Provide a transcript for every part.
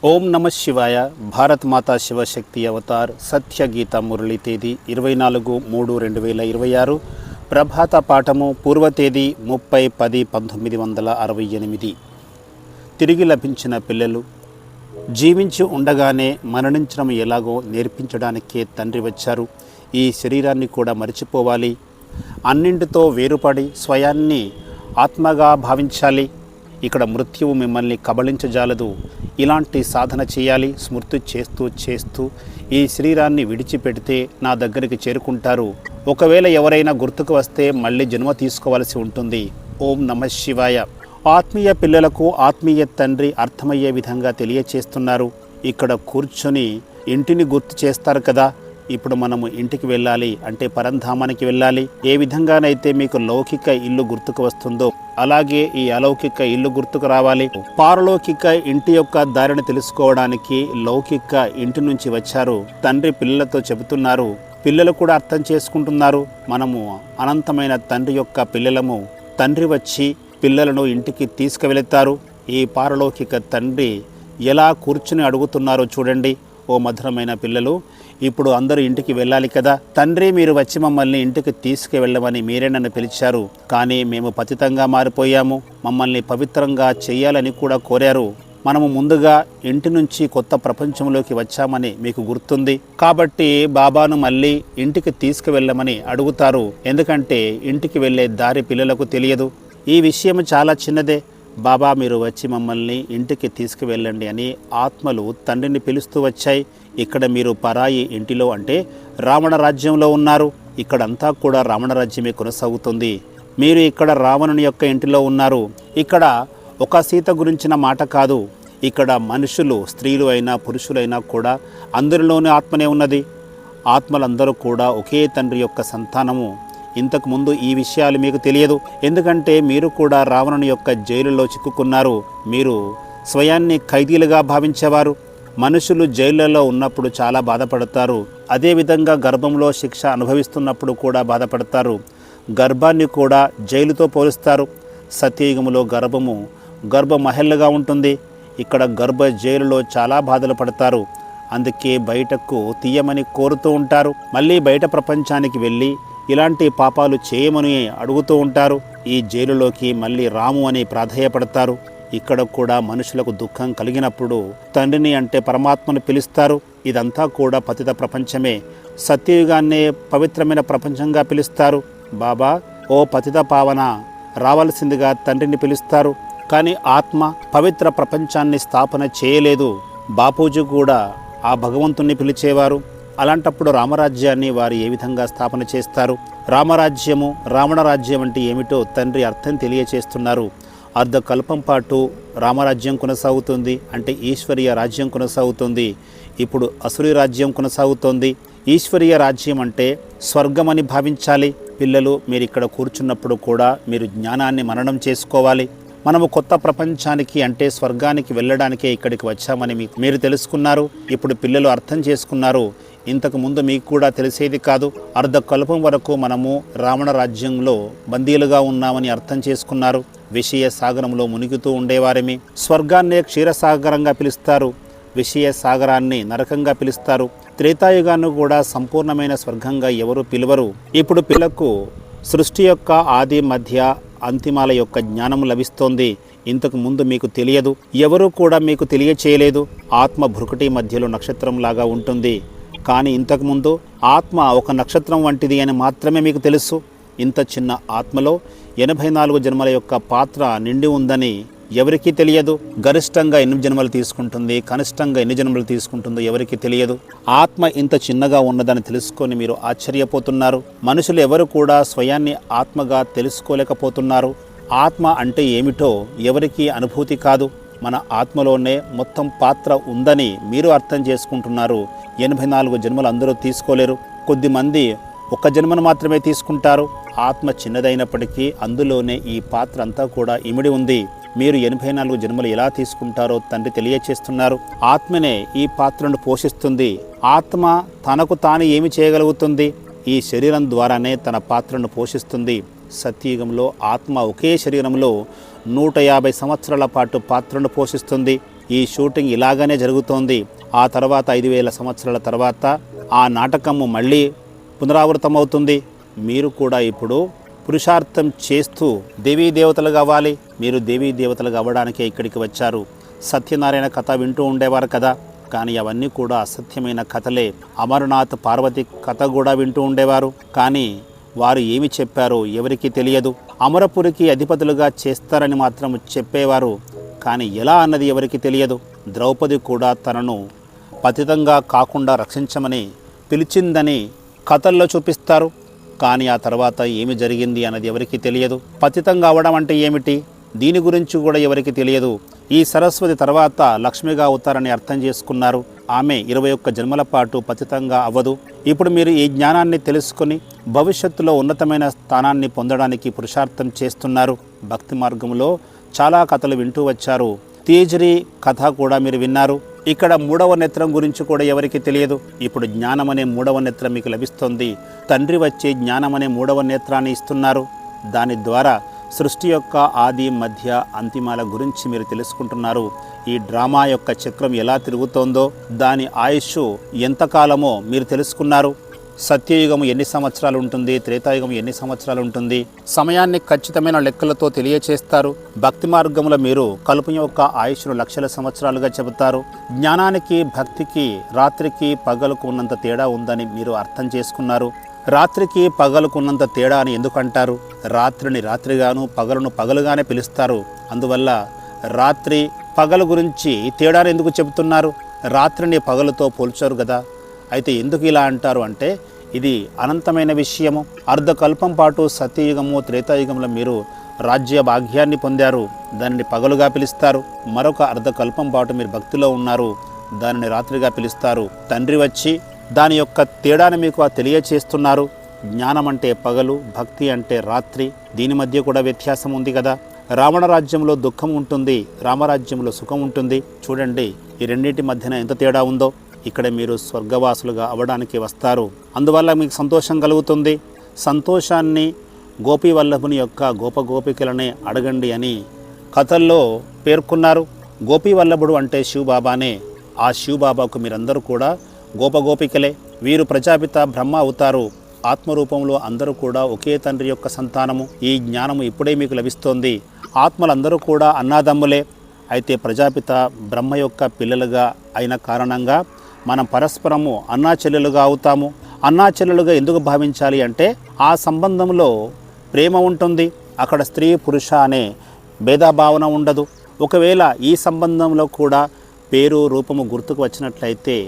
ఓం నమ శివాయ. భారత్ మాతా శివశక్తి అవతార్ సత్య గీత మురళి తేదీ 24/3/2026. ప్రభాత పాఠము పూర్వ తేదీ 30/10/1968. తిరిగి లభించిన పిల్లలు జీవించి ఉండగానే మరణించడం ఎలాగో నేర్పించడానికే తండ్రి వచ్చారు. ఈ శరీరాన్ని కూడా మరిచిపోవాలి, అన్నింటితో వేరుపడి స్వయాన్ని ఆత్మగా భావించాలి. ఇక్కడ మృత్యువు మిమ్మల్ని కబళించజాలదు. ఇలాంటి సాధన చేయాలి. స్మృతి చేస్తూ ఈ శరీరాన్ని విడిచిపెడితే నా దగ్గరికి చేరుకుంటారు. ఒకవేళ ఎవరైనా గుర్తుకు వస్తే మళ్ళీ జన్మ తీసుకోవాల్సి ఉంటుంది. ఓం నమ శివాయ. ఆత్మీయ పిల్లలకు ఆత్మీయ తండ్రి అర్థమయ్యే విధంగా తెలియచేస్తున్నారు. ఇక్కడ కూర్చొని ఇంటిని గుర్తు చేస్తారు కదా. ఇప్పుడు మనము ఇంటికి వెళ్ళాలి అంటే పరంధామానికి వెళ్ళాలి. ఏ విధంగానైతే మీకు లౌకిక ఇల్లు గుర్తుకు వస్తుందో అలాగే ఈ అలౌకిక ఇల్లు గుర్తుకు రావాలి. పారలౌకిక ఇంటి యొక్క దారిని తెలుసుకోవడానికి లౌకిక ఇంటి నుంచి వచ్చారు. తండ్రి పిల్లలతో చెబుతున్నారు. పిల్లలు కూడా అర్థం చేసుకుంటున్నారు. మనము అనంతమైన తండ్రి యొక్క పిల్లలము. తండ్రి వచ్చి పిల్లలను ఇంటికి తీసుకువెళతారు. ఈ పారలౌకిక తండ్రి ఎలా కూర్చుని అడుగుతున్నారో చూడండి. ఓ మధురమైన పిల్లలు, ఇప్పుడు అందరూ ఇంటికి వెళ్ళాలి కదా. తండ్రి, మీరు వచ్చి మమ్మల్ని ఇంటికి తీసుకువెళ్ళమని మీరే నన్ను పిలిచారు. కానీ మేము పతితంగా మారిపోయాము. మమ్మల్ని పవిత్రంగా చేయాలని కూడా కోరారు. మనము ముందుగా ఇంటి నుంచి కొత్త ప్రపంచంలోకి వచ్చామని మీకు గుర్తుంది. కాబట్టి బాబాను మళ్ళీ ఇంటికి తీసుకువెళ్ళమని అడుగుతారు. ఎందుకంటే ఇంటికి వెళ్ళే దారి పిల్లలకు తెలియదు. ఈ విషయం చాలా చిన్నదే. బాబా, మీరు వచ్చి మమ్మల్ని ఇంటికి తీసుకువెళ్ళండి అని ఆత్మలు తండ్రిని పిలుస్తూ వచ్చాయి. ఇక్కడ మీరు పరాయి ఇంటిలో అంటే రావణ రాజ్యంలో ఉన్నారు. ఇక్కడంతా కూడా రావణ రాజ్యమే కొనసాగుతుంది. మీరు ఇక్కడ రావణుని యొక్క ఇంటిలో ఉన్నారు. ఇక్కడ ఒక సీత గురించిన మాట కాదు. ఇక్కడ మనుషులు, స్త్రీలు అయినా పురుషులైనా కూడా అందరిలోనే ఆత్మనే ఉన్నది. ఆత్మలందరూ కూడా ఒకే తండ్రి యొక్క సంతానము. ఇంతకుముందు ఈ విషయాలు మీకు తెలియదు. ఎందుకంటే మీరు కూడా రావణుని యొక్క జైలులో చిక్కుకున్నారు. మీరు స్వయాన్ని ఖైదీలుగా భావించేవారు. మనుషులు జైళ్లలో ఉన్నప్పుడు చాలా బాధపడతారు. అదేవిధంగా గర్భంలో శిక్ష అనుభవిస్తున్నప్పుడు కూడా బాధపడతారు. గర్భాన్ని కూడా జైలుతో పోలుస్తారు. సత్యయుగములో గర్భ మహల్లుగా ఉంటుంది. ఇక్కడ గర్భ జైలులో చాలా బాధలు పడతారు. అందుకే బయటకు తీయమని కోరుతూ ఉంటారు. మళ్ళీ బయట ప్రపంచానికి వెళ్ళి ఇలాంటి పాపాలు చేయమని అడుగుతూ ఉంటారు. ఈ జైలులోకి మళ్ళీ రాము అని ప్రాధేయపడతారు. ఇక్కడ కూడా మనుషులకు దుఃఖం కలిగినప్పుడు తండ్రిని అంటే పరమాత్మను పిలుస్తారు. ఇదంతా కూడా పతిత ప్రపంచమే. సత్యయుగాన్నే పవిత్రమైన ప్రపంచంగా పిలుస్తారు. బాబా, ఓ పతిత పావన, రావాల్సిందిగా తండ్రిని పిలుస్తారు. కానీ ఆత్మ పవిత్ర ప్రపంచాన్ని స్థాపన చేయలేదు. బాపూజీ కూడా ఆ భగవంతుణ్ణి పిలిచేవారు. అలాంటప్పుడు రామరాజ్యాన్ని వారు ఏ విధంగా స్థాపన చేస్తారు? రామరాజ్యము, రావణ రాజ్యం అంటే ఏమిటో తండ్రి అర్థం తెలియచేస్తున్నారు. అర్ధకల్పం పాటు రామరాజ్యం కొనసాగుతుంది అంటే ఈశ్వరీయ రాజ్యం కొనసాగుతుంది. ఇప్పుడు అసురీ రాజ్యం కొనసాగుతోంది. ఈశ్వరీయ రాజ్యం అంటే స్వర్గమని భావించాలి. పిల్లలు, మీరు ఇక్కడ కూర్చున్నప్పుడు కూడా మీరు జ్ఞానాన్ని మననం చేసుకోవాలి. మనము కొత్త ప్రపంచానికి అంటే స్వర్గానికి వెళ్ళడానికే ఇక్కడికి వచ్చామని మీరు తెలుసుకున్నారు. ఇప్పుడు పిల్లలు అర్థం చేసుకున్నారు. ఇంతకు ముందు మీకు కూడా తెలిసేది కాదు. అర్ధకల్పం వరకు మనము రావణ రాజ్యంలో బందీలుగా ఉన్నామని అర్థం చేసుకున్నారు. విషయ సాగరంలో మునిగుతూ ఉండేవారమే. స్వర్గాన్నే క్షీరసాగరంగా పిలుస్తారు. విషయ సాగరాన్ని నరకంగా పిలుస్తారు. త్రేతాయుగాన్ని కూడా సంపూర్ణమైన స్వర్గంగా ఎవరు పిలువరు. ఇప్పుడు పిల్లకు సృష్టి యొక్క ఆది, మధ్య, అంతిమాల యొక్క జ్ఞానం లభిస్తోంది. ఇంతకు ముందు మీకు తెలియదు. ఎవరు కూడా మీకు తెలియచేయలేదు. ఆత్మ భృకుటి మధ్యలో నక్షత్రం లాగా ఉంటుంది. కానీ ఇంతకుముందు ఆత్మ ఒక నక్షత్రం వంటిది అని మాత్రమే మీకు తెలుసు. ఇంత చిన్న ఆత్మలో 84 జన్మల యొక్క పాత్ర నిండి ఉందని ఎవరికీ తెలియదు. గరిష్టంగా ఎన్ని జన్మలు తీసుకుంటుంది, కనిష్టంగా ఎన్ని జన్మలు తీసుకుంటుందో ఎవరికీ తెలియదు. ఆత్మ ఇంత చిన్నగా ఉన్నదని తెలుసుకొని మీరు ఆశ్చర్యపోతున్నారు. మనుషులు ఎవరు కూడా స్వయాన్ని ఆత్మగా తెలుసుకోలేకపోతున్నారు. ఆత్మ అంటే ఏమిటో ఎవరికీ అనుభూతి కాదు. మన ఆత్మలోనే మొత్తం పాత్ర ఉందని మీరు అర్థం చేసుకుంటున్నారు. 84 జన్మలు అందరూ తీసుకోలేరు. కొద్దిమంది ఒక జన్మను మాత్రమే తీసుకుంటారు. ఆత్మ చిన్నదైనప్పటికీ అందులోనే ఈ పాత్ర అంతా కూడా ఇమిడి ఉంది. మీరు 84 జన్మలు ఎలా తీసుకుంటారో తండ్రి తెలియచేస్తున్నారు. ఆత్మనే ఈ పాత్రను పోషిస్తుంది. ఆత్మ తనకు తాను ఏమి చేయగలుగుతుంది? ఈ శరీరం ద్వారానే తన పాత్రను పోషిస్తుంది. సత్యయుగంలో ఆత్మ ఒకే శరీరంలో 150 సంవత్సరాల పాటు పాత్రను పోషిస్తుంది. ఈ షూటింగ్ ఇలాగనే జరుగుతోంది. ఆ తర్వాత 5,000 సంవత్సరాల తర్వాత ఆ నాటకము మళ్ళీ పునరావృతమవుతుంది. మీరు కూడా ఇప్పుడు పురుషార్థం చేస్తూ దేవీ దేవతలుగా అవ్వాలి. మీరు దేవీ దేవతలుగా అవ్వడానికే ఇక్కడికి వచ్చారు. సత్యనారాయణ కథ వింటూ ఉండేవారు కదా, కానీ అవన్నీ కూడా అసత్యమైన కథలే. అమర్నాథ్ పార్వతి కథ కూడా వింటూ ఉండేవారు, కానీ వారు ఏమి చెప్పారో ఎవరికీ తెలియదు. అమరపురికి అధిపతులుగా చేస్తారని మాత్రం చెప్పేవారు, కానీ ఎలా అన్నది ఎవరికి తెలియదు. ద్రౌపది కూడా తనను పతితంగా కాకుండా రక్షించమని పిలిచిందని కథల్లో చూపిస్తారు, కానీ ఆ తర్వాత ఏమి జరిగింది అన్నది ఎవరికి తెలియదు. పతితంగా అవడం అంటే ఏమిటి, దీని గురించి కూడా ఎవరికి తెలియదు. ఈ సరస్వతి తర్వాత లక్ష్మిగా అవుతారని అర్థం చేసుకున్నారు. ఆమె 21 జన్మల పాటు పతితంగా అవ్వదు. ఇప్పుడు మీరు ఈ జ్ఞానాన్ని తెలుసుకొని భవిష్యత్తులో ఉన్నతమైన స్థానాన్ని పొందడానికి పురుషార్థం చేస్తున్నారు. భక్తి మార్గంలో చాలా కథలు వింటూ వచ్చారు. తేజరి కథ కూడా మీరు విన్నారు. ఇక్కడ 3వ నేత్రం గురించి కూడా ఎవరికి తెలియదు. ఇప్పుడు జ్ఞానం అనే 3వ నేత్రం మీకు లభిస్తుంది. తండ్రి వచ్చే జ్ఞానం అనే 3వ నేత్రాన్ని ఇస్తున్నారు. దాని ద్వారా సృష్టి యొక్క ఆది మధ్య అంతిమాల గురించి మీరు తెలుసుకుంటున్నారు. ఈ డ్రామా యొక్క చక్రం ఎలా తిరుగుతోందో, దాని ఆయుష్ ఎంతకాలమో మీరు తెలుసుకున్నారు. సత్యయుగం ఎన్ని సంవత్సరాలు ఉంటుంది, త్రేతాయుగం ఎన్ని సంవత్సరాలు ఉంటుంది, సమయాన్ని ఖచ్చితమైన లెక్కలతో తెలియచేస్తారు. భక్తి మార్గంలో మీరు కల్పం యొక్క ఆయుష్ను లక్షల సంవత్సరాలుగా చెబుతారు. జ్ఞానానికి భక్తికి రాత్రికి పగలుకు ఉన్నంత తేడా ఉందని మీరు అర్థం చేసుకున్నారు. రాత్రికి పగలుకు ఉన్నంత తేడా అని ఎందుకంటారు? రాత్రిని రాత్రిగాను పగలును పగలుగానే పిలుస్తారు. అందువల్ల రాత్రి పగలు గురించి తేడాను ఎందుకు చెబుతున్నారు? రాత్రిని పగలుతో పోల్చారు కదా. అయితే ఎందుకు ఇలా అంటారు అంటే, ఇది అనంతమైన విషయము. అర్ధకల్పం పాటు సత్యయుగము త్రేతాయుగంలో మీరు రాజ్య భాగ్యాన్ని పొందారు, దానిని పగలుగా పిలుస్తారు. మరొక అర్ధకల్పం పాటు మీరు భక్తిలో ఉన్నారు, దానిని రాత్రిగా పిలుస్తారు. తండ్రి వచ్చి దాని యొక్క తేడాను మీకు తెలియచేస్తున్నారు. జ్ఞానం అంటే పగలు, భక్తి అంటే రాత్రి. దీని మధ్య కూడా వ్యత్యాసం ఉంది కదా. రావణ రాజ్యంలో దుఃఖం ఉంటుంది, రామరాజ్యంలో సుఖం ఉంటుంది. చూడండి ఈ రెండింటి మధ్యన ఎంత తేడా ఉందో. ఇక్కడ మీరు స్వర్గవాసులుగా అవ్వడానికి వస్తారు, అందువల్ల మీకు సంతోషం కలుగుతుంది. సంతోషాన్ని గోపీ వల్లభుని యొక్క గోపగోపికలనే అడగండి అని కథల్లో పేర్కొన్నారు. గోపీ వల్లభుడు అంటే శివబాబానే. ఆ శివబాబాకు మీరందరూ కూడా గోపగోపికలే. వీరు ప్రజాపిత బ్రహ్మ అవుతారు. ఆత్మరూపంలో అందరూ కూడా ఒకే తండ్రి యొక్క సంతానము. ఈ జ్ఞానము ఇప్పుడే మీకు లభిస్తోంది. ఆత్మలందరూ కూడా అన్నాదమ్ములే. అయితే ప్రజాపిత బ్రహ్మ యొక్క పిల్లలుగా అయిన కారణంగా మనం పరస్పరము అన్నా చెల్లెలుగా అవుతాము. అన్నా చెల్లెలుగా ఎందుకు భావించాలి అంటే, ఆ సంబంధంలో ప్రేమ ఉంటుంది. అక్కడ స్త్రీ పురుష అనే భేదభావన ఉండదు. ఒకవేళ ఈ సంబంధంలో కూడా పేరు రూపము గుర్తుకు వచ్చినట్లయితే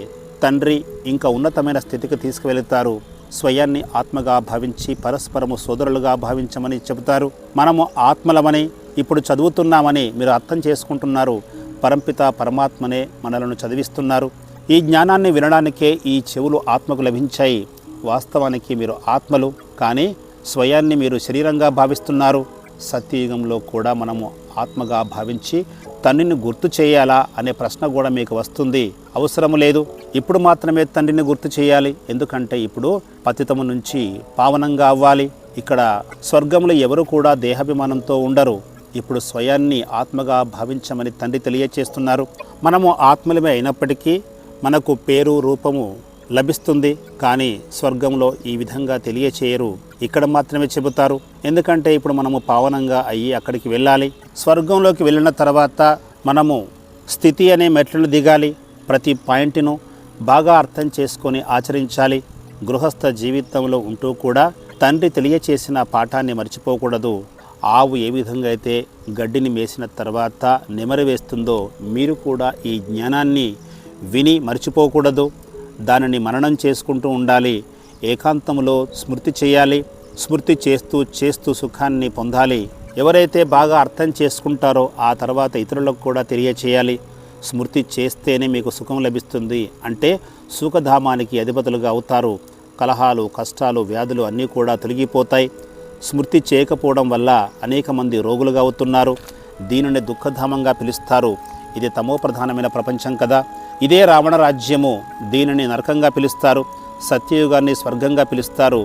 తండ్రి ఇంకా ఉన్నతమైన స్థితికి తీసుకువెళుతారు. స్వయాన్ని ఆత్మగా భావించి పరస్పరము సోదరులుగా భావించమని చెబుతారు. మనము ఆత్మలమని ఇప్పుడు చదువుతున్నామని మీరు అర్థం చేసుకుంటున్నారు. పరంపిత పరమాత్మనే మనలను చదివిస్తున్నారు. ఈ జ్ఞానాన్ని వినడానికే ఈ చెవులు ఆత్మకు లభించాయి. వాస్తవానికి మీరు ఆత్మలు, కానీ స్వయాన్ని మీరు శరీరంగా భావిస్తున్నారు. సత్యయుగంలో కూడా మనము ఆత్మగా భావించి తండ్రిని గుర్తు చేయాలా అనే ప్రశ్న కూడా మీకు వస్తుంది. అవసరం లేదు. ఇప్పుడు మాత్రమే తండ్రిని గుర్తు చేయాలి. ఎందుకంటే ఇప్పుడు పతితము నుంచి పావనంగా అవ్వాలి. ఇక్కడ స్వర్గంలో ఎవరు కూడా దేహాభిమానంతో ఉండరు. ఇప్పుడు స్వయాన్ని ఆత్మగా భావించమని తండ్రి తెలియచేస్తున్నారు. మనము ఆత్మలమే అయినప్పటికీ మనకు పేరు రూపము లభిస్తుంది, కానీ స్వర్గంలో ఈ విధంగా తెలియచేయరు. ఇక్కడ మాత్రమే చెబుతారు. ఎందుకంటే ఇప్పుడు మనము పావనంగా అయ్యి అక్కడికి వెళ్ళాలి. స్వర్గంలోకి వెళ్ళిన తర్వాత మనము స్థితి అనే మెట్లను దిగాలి. ప్రతి పాయింట్ను బాగా అర్థం చేసుకొని ఆచరించాలి. గృహస్థ జీవితంలో ఉంటూ కూడా తండ్రి తెలియచేసిన పాఠాన్ని మర్చిపోకూడదు. ఆవు ఏ విధంగా అయితే గడ్డిని మేసిన తర్వాత నెమరు వేస్తుందో, మీరు కూడా ఈ జ్ఞానాన్ని విని మర్చిపోకూడదు. దానిని మననం చేసుకుంటూ ఉండాలి. ఏకాంతంలో స్మృతి చేయాలి. స్మృతి చేస్తూ చేస్తూ సుఖాన్ని పొందాలి. ఎవరైతే బాగా అర్థం చేసుకుంటారో ఆ తర్వాత ఇతరులకు కూడా తెలియచేయాలి. స్మృతి చేస్తేనే మీకు సుఖం లభిస్తుంది. అంటే సుఖధామానికి అధిపతులుగా అవుతారు. కలహాలు, కష్టాలు, వ్యాధులు అన్నీ కూడా తొలగిపోతాయి. స్మృతి చేయకపోవడం వల్ల అనేక మంది రోగులుగా అవుతున్నారు. దీనిని దుఃఖధామంగా పిలుస్తారు. ఇది తమో ప్రధానమైన ప్రపంచం కదా. ఇదే రావణ రాజ్యము. దీనిని నరకంగా పిలుస్తారు. సత్యయుగాన్ని స్వర్గంగా పిలుస్తారు.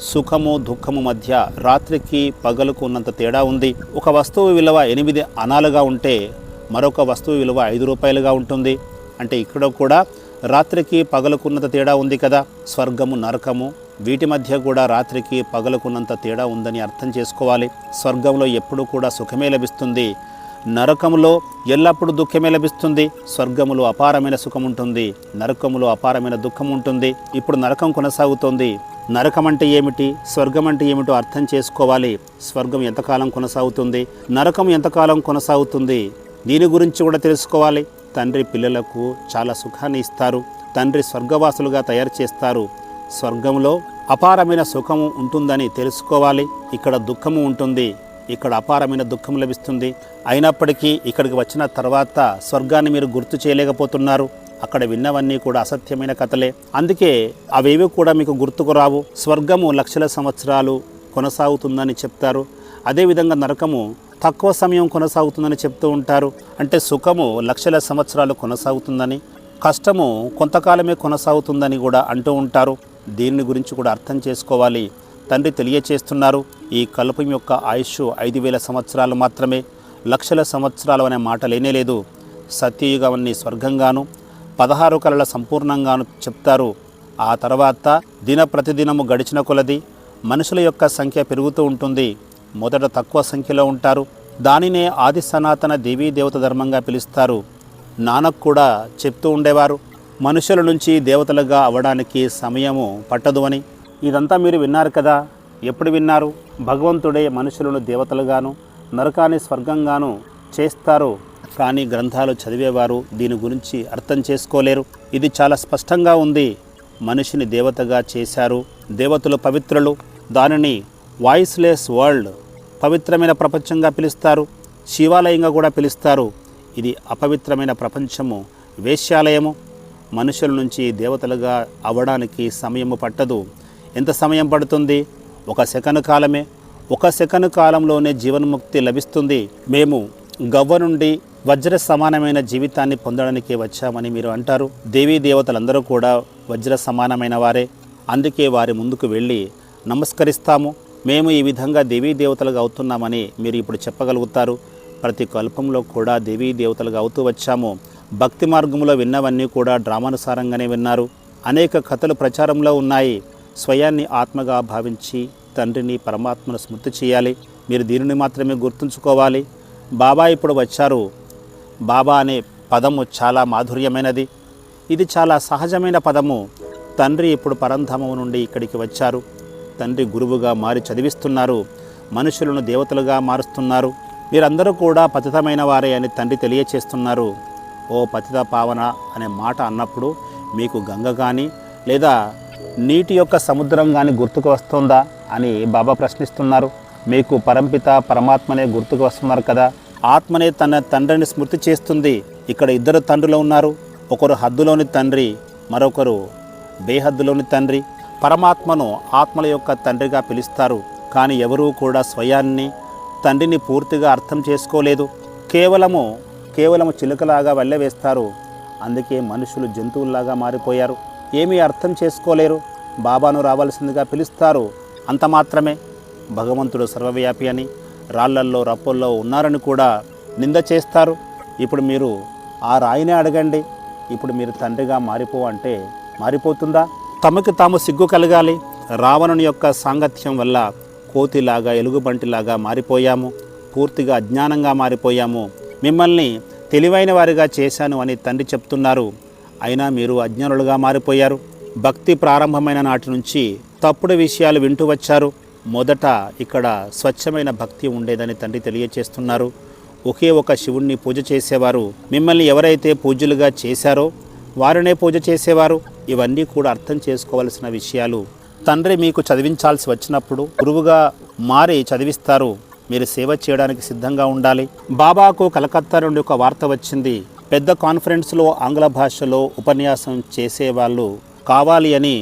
సుఖము దుఃఖము మధ్య రాత్రికి పగలుకు ఉన్నంత తేడా ఉంది. ఒక వస్తువు విలువ 8 అణాలుగా ఉంటే మరొక వస్తువు విలువ 5 రూపాయలుగా ఉంటుంది. అంటే ఇక్కడ కూడా రాత్రికి పగలుకున్నంత తేడా ఉంది కదా. స్వర్గము నరకము వీటి మధ్య కూడా రాత్రికి పగలుకున్నంత తేడా ఉందని అర్థం చేసుకోవాలి. స్వర్గంలో ఎప్పుడూ కూడా సుఖమే లభిస్తుంది, నరకములో ఎల్లప్పుడూ దుఃఖమే లభిస్తుంది. స్వర్గములో అపారమైన సుఖం ఉంటుంది, నరకములో అపారమైన దుఃఖం ఉంటుంది. ఇప్పుడు నరకం కొనసాగుతోంది. నరకం అంటే ఏమిటి, స్వర్గం అంటే ఏమిటో అర్థం చేసుకోవాలి. స్వర్గం ఎంతకాలం కొనసాగుతుంది, నరకం ఎంతకాలం కొనసాగుతుంది, దీని గురించి కూడా తెలుసుకోవాలి. తండ్రి పిల్లలకు చాలా సుఖాన్ని ఇస్తారు, తండ్రి స్వర్గవాసులుగా తయారు చేస్తారు. స్వర్గంలో అపారమైన సుఖము ఉంటుందని తెలుసుకోవాలి. ఇక్కడ దుఃఖము ఉంటుంది, ఇక్కడ అపారమైన దుఃఖం లభిస్తుంది. అయినప్పటికీ ఇక్కడికి వచ్చిన తర్వాత స్వర్గాన్ని మీరు గుర్తు చేయలేకపోతున్నారు. అక్కడ విన్నవన్నీ కూడా అసత్యమైన కథలే, అందుకే అవేవి కూడా మీకు గుర్తుకు రావు. స్వర్గము లక్షల సంవత్సరాలు కొనసాగుతుందని చెప్తారు, అదేవిధంగా నరకము తక్కువ సమయం కొనసాగుతుందని చెప్తూ ఉంటారు. అంటే సుఖము లక్షల సంవత్సరాలు కొనసాగుతుందని, కష్టము కొంతకాలమే కొనసాగుతుందని కూడా అంటూ ఉంటారు. దీని గురించి కూడా అర్థం చేసుకోవాలి. తండ్రి తెలియచేస్తున్నారు, ఈ కల్పం యొక్క ఆయుష్ 5,000 సంవత్సరాలు మాత్రమే, లక్షల సంవత్సరాలు అనే మాట లేనేలేదు. సత్యయుగాన్ని స్వర్గంగాను 16 కళల సంపూర్ణంగాను చెప్తారు. ఆ తర్వాత ప్రతిదినము గడిచిన కొలది మనుషుల యొక్క సంఖ్య పెరుగుతూ ఉంటుంది. మొదట తక్కువ సంఖ్యలో ఉంటారు, దానినే ఆది సనాతన దేవీ దేవత ధర్మంగా పిలుస్తారు. నానక్ కూడా చెప్తూ ఉండేవారు, మనుషుల నుంచి దేవతలుగా అవ్వడానికి సమయము పట్టదు అని. ఇదంతా మీరు విన్నారు కదా. ఎప్పుడు విన్నారు? భగవంతుడే మనుషులను దేవతలుగాను నరకాన్ని స్వర్గంగాను చేస్తారు. కానీ గ్రంథాలు చదివేవారు దీని గురించి అర్థం చేసుకోలేరు. ఇది చాలా స్పష్టంగా ఉంది. మనిషిని దేవతగా చేశారు, దేవతలు పవిత్రులు, దానిని వాయిస్లెస్ వరల్డ్ పవిత్రమైన ప్రపంచంగా పిలుస్తారు, శివాలయంగా కూడా పిలుస్తారు. ఇది అపవిత్రమైన ప్రపంచము, వేశ్యాలయము. మనుషుల నుంచి దేవతలుగా అవ్వడానికి సమయము పట్టదు. ఎంత సమయం పడుతుంది? 1 సెకను కాలమే. 1 సెకను కాలంలోనే జీవన్ముక్తి లభిస్తుంది. మేము గవ్వ నుండి వజ్ర సమానమైన జీవితాన్ని పొందడానికి వచ్చామని మీరు అంటారు. దేవీ దేవతలందరూ కూడా వజ్ర సమానమైన వారే, అందుకే వారి ముందుకు వెళ్ళి నమస్కరిస్తాము. మేము ఈ విధంగా దేవీ దేవతలుగా అవుతున్నామని మీరు ఇప్పుడు చెప్పగలుగుతారు. ప్రతి కల్పంలో కూడా దేవీ దేవతలుగా అవుతూ వచ్చాము. భక్తి మార్గంలో విన్నవన్నీ కూడా డ్రామానుసారంగానే విన్నారు. అనేక కథలు ప్రచారంలో ఉన్నాయి. స్వయాన్ని ఆత్మగా భావించి తండ్రిని పరమాత్మను స్మృతి చేయాలి. మీరు దీనిని మాత్రమే గుర్తుంచుకోవాలి. బాబా ఇప్పుడు వచ్చారు. బాబా అనే పదము చాలా మాధుర్యమైనది, ఇది చాలా సహజమైన పదము. తండ్రి ఇప్పుడు పరంధామము నుండి ఇక్కడికి వచ్చారు. తండ్రి గురువుగా మారి చదివిస్తున్నారు, మనుషులను దేవతలుగా మారుస్తున్నారు. మీరందరూ కూడా పతితమైన వారే అని తండ్రి తెలియచేస్తున్నారు. ఓ పతిత పావన అనే మాట అన్నప్పుడు మీకు గంగ కానీ లేదా నీటి యొక్క సముద్రం కానీ గుర్తుకు వస్తుందా అని బాబా ప్రశ్నిస్తున్నారు. మీకు పరంపిత పరమాత్మనే గుర్తుకు వస్తున్నారు కదా. ఆత్మనే తన తండ్రిని స్మృతి చేస్తుంది. ఇక్కడ 2 తండ్రులు ఉన్నారు. ఒకరు హద్దులోని తండ్రి, మరొకరు బేహద్దులోని తండ్రి. పరమాత్మను ఆత్మల యొక్క తండ్రిగా పిలుస్తారు. కానీ ఎవరూ కూడా స్వయాన్ని తండ్రిని పూర్తిగా అర్థం చేసుకోలేదు. కేవలము చిలుకలాగా వెళ్ళవేస్తారు. అందుకే మనుషులు జంతువుల్లాగా మారిపోయారు. ఏమీ అర్థం చేసుకోలేరు. బాబాను రావాల్సిందిగా పిలుస్తారు, అంత మాత్రమే. భగవంతుడు సర్వవ్యాపి అని, రాళ్లల్లో రప్పల్లో ఉన్నారని కూడా నింద చేస్తారు. ఇప్పుడు మీరు ఆ రాయినే అడగండి, ఇప్పుడు మీరు తండ్రిగా మారిపో అంటే మారిపోతుందా? తమకు తాము సిగ్గు కలగాలి. రావణుని యొక్క సాంగత్యం వల్ల కోతిలాగా ఎలుగుబంటిలాగా మారిపోయాము, పూర్తిగా అజ్ఞానంగా మారిపోయాము. మిమ్మల్ని తెలివైన వారిగా చేశాను అని తండ్రి చెప్తున్నారు. అయినా మీరు అజ్ఞానులుగా మారిపోయారు. భక్తి ప్రారంభమైన నాటి నుంచి తప్పుడు విషయాలు వింటూ వచ్చారు. మొదట ఇక్కడ స్వచ్ఛమైన భక్తి ఉండేదని తండ్రి తెలియచేస్తున్నారు. ఒకే ఒక శివుణ్ణి పూజ చేసేవారు. మిమ్మల్ని ఎవరైతే పూజ్యులుగా చేశారో వారినే పూజ చేసేవారు. ఇవన్నీ కూడా అర్థం చేసుకోవాల్సిన విషయాలు. తండ్రి మీకు చదివించాల్సి వచ్చినప్పుడు గురువుగా మారి చదివిస్తారు. మీరు సేవ చేయడానికి సిద్ధంగా ఉండాలి. బాబాకు కలకత్తా నుండి ఒక వార్త వచ్చింది. పెద్ద కాన్ఫరెన్స్లో ఆంగ్ల భాషలో ఉపన్యాసం చేసేవాళ్ళు కావాలి అని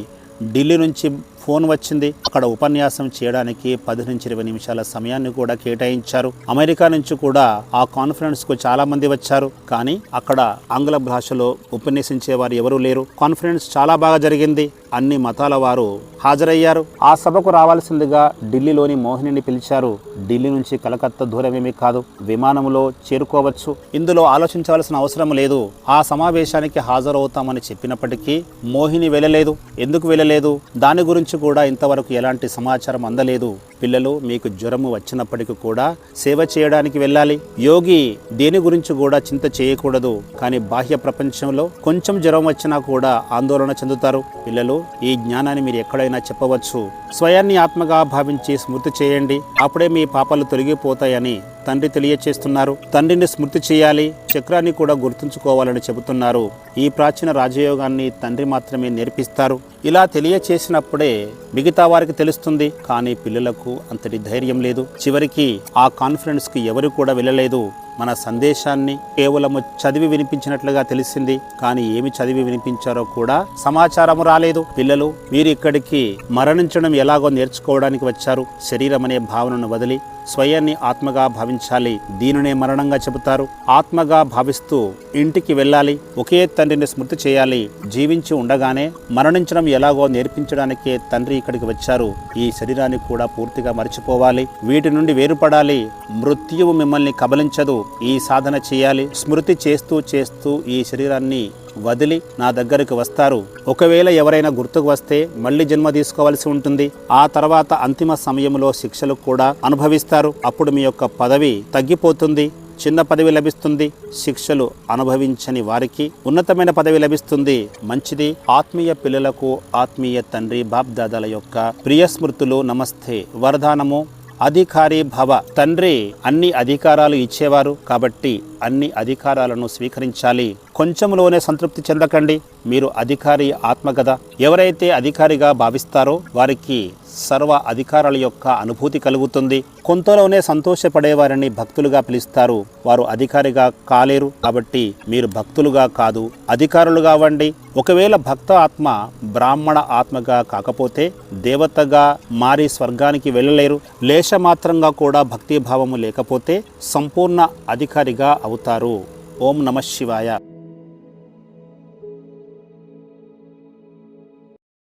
ఢిల్లీ నుంచి ఫోన్ వచ్చింది. అక్కడ ఉపన్యాసం చేయడానికి 10 నుంచి 20 నిమిషాల సమయాన్ని కూడా కేటాయించారు. అమెరికా నుంచి కూడా ఆ కాన్ఫరెన్స్కు చాలా మంది వచ్చారు. కానీ అక్కడ ఆంగ్ల భాషలో ఉపన్యసించే వారు ఎవరూ లేరు. కాన్ఫరెన్స్ చాలా బాగా జరిగింది. అన్ని మతాల వారు హాజరయ్యారు. ఆ సభకు రావాల్సిందిగా ఢిల్లీలోని మోహినిని పిలిచారు. ఢిల్లీ నుంచి కలకత్తా దూరమేమీ కాదు, విమానంలో చేరుకోవచ్చు. ఇందులో ఆలోచించవలసిన అవసరం లేదు. ఆ సమావేశానికి హాజరవుతామని చెప్పినప్పటికీ మోహిని వెళ్ళలేదు. ఎందుకు వెళ్ళలేదు? దాని గురించి కూడా ఇంతవరకు ఎలాంటి సమాచారం అందలేదు. పిల్లలు, మీకు జ్వరము వచ్చినప్పటికీ కూడా సేవ చేయడానికి వెళ్ళాలి. యోగి దేని గురించి కూడా చింత చేయకూడదు. కానీ బాహ్య ప్రపంచంలో కొంచెం జ్వరం వచ్చినా కూడా ఆందోళన చెందుతారు. పిల్లలు, ఈ జ్ఞానాన్ని మీరు ఎక్కడైనా చెప్పవచ్చు. స్వయాన్ని ఆత్మగా భావించి స్మృతి చేయండి. అప్పుడే మీ పాపాలు తొలగిపోతాయని తండ్రి తెలియచేస్తున్నారు. తండ్రిని స్మృతి చేయాలి, చక్రాన్ని కూడా గుర్తుంచుకోవాలని చెబుతున్నారు. ఈ ప్రాచీన రాజయోగాన్ని తండ్రి మాత్రమే నేర్పిస్తారు. ఇలా తెలియచేసినప్పుడే మిగతా వారికి తెలుస్తుంది. కానీ పిల్లలకు అంతటి ధైర్యం లేదు. చివరికి ఆ కాన్ఫరెన్స్కి ఎవరు కూడా వెళ్ళలేదు. మన సందేశాన్ని కేవలము చదివి వినిపించినట్లుగా తెలిసింది. కానీ ఏమి చదివి వినిపించారో కూడా సమాచారం రాలేదు. పిల్లలు, మీరు ఇక్కడికి మరణించడం ఎలాగో నేర్చుకోవడానికి వచ్చారు. శరీరం అనే భావనను వదిలి స్వయాన్ని ఆత్మగా భావించాలి. దీనినే మరణంగా చెబుతారు. ఆత్మగా భావిస్తూ ఇంటికి వెళ్ళాలి. ఒకే తండ్రిని స్మృతి చేయాలి. జీవించి ఉండగానే మరణించడం ఎలాగో నేర్పించడానికే తండ్రి ఇక్కడికి వచ్చారు. ఈ శరీరాన్ని కూడా పూర్తిగా మర్చిపోవాలి. వీటి నుండి వేరుపడాలి. మృత్యువు మిమ్మల్ని కబలించదు. ఈ సాధన చేయాలి. స్మృతి చేస్తూ చేస్తూ ఈ శరీరాన్ని వదిలి నా దగ్గరికి వస్తారు. ఒకవేళ ఎవరైనా గుర్తుకు వస్తే మళ్ళీ జన్మ తీసుకోవాల్సి ఉంటుంది. ఆ తర్వాత అంతిమ సమయంలో శిక్షలు కూడా అనుభవిస్తారు. అప్పుడు మీ యొక్క పదవి తగ్గిపోతుంది. చిన్న పదవి లభిస్తుంది. శిక్షలు అనుభవించని వారికి ఉన్నతమైన పదవి లభిస్తుంది. మంచిది. ఆత్మీయ పిల్లలకు ఆత్మీయ తండ్రి బాప్ దాదాల యొక్క ప్రియ స్మృతులు. నమస్తే. వరదానము: అధికారి భవ. తండ్రి అన్ని అధికారాలు ఇచ్చేవారు కాబట్టి అన్ని అధికారాలను స్వీకరించాలి. కొంచెంలోనే సంతృప్తి చెందకండి. మీరు అధికారి ఆత్మ కదా. ఎవరైతే అధికారిగా భావిస్తారో వారికి సర్వ అధికారాల యొక్క అనుభూతి కలుగుతుంది. కొంతలోనే సంతోషపడేవారిని భక్తులుగా పిలుస్తారు. వారు అధికారిగా కాలేరు. కాబట్టి మీరు భక్తులుగా కాదు, అధికారులుగా అవ్వండి. ఒకవేళ భక్త ఆత్మ బ్రాహ్మణ ఆత్మగా కాకపోతే దేవతగా మారి స్వర్గానికి వెళ్ళలేరు. లేశమాత్రంగా కూడా భక్తిభావము లేకపోతే సంపూర్ణ అధికారిగా అవుతారు. ఓం నమః శివాయ.